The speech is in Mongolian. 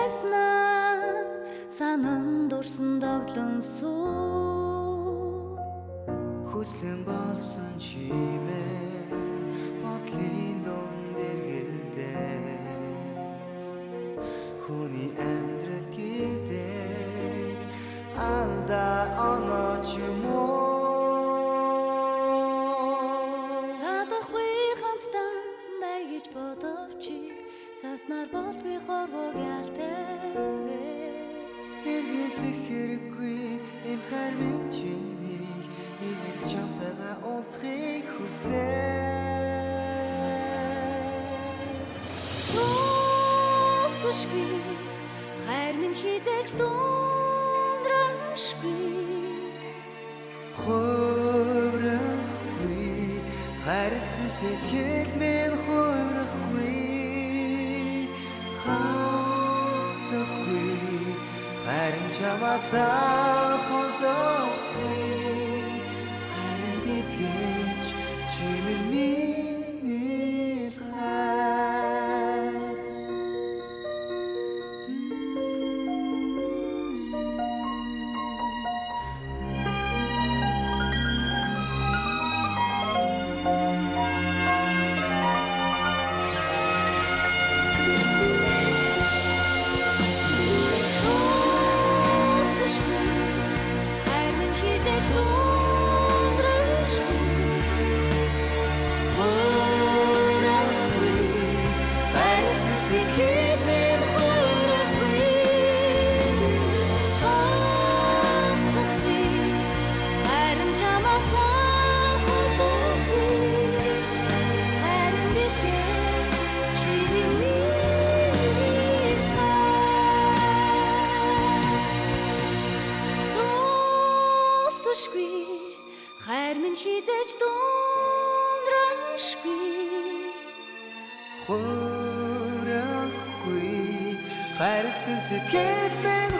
байснаа санан дурсан доглон суу хүслэн болсон чимээ бодлын дунд эргэлдээд хүний амьдрал гэдэг алдаа онооч юм уу салахгүй хамтдаа бай гэж бодовч саснаар болтгүй хорвог ялтай эргэлзэх хэрэггүй энэ хармын чинийг эргэл чамтайгаа уулзахыг хүснэ дуусшгүй хайр минь хизээч дундрашгүй хуврахгүй хайрсан сэтгэл минь хуврахгүй хацахгүй харин чамаасаа холдохгүй харин дитгэж чимэн миний хайр хайр минь хизээч дундрашгүй хуврахгүй хайрсан сэтгэл минь хуврахгүй хацахгүй харин чамаасаа холдохгүй харин битгэж чимэн миний дуусшгүй хайр минь хизээч дундрашгүй хуврахгүй хайрсан сэтгэл минь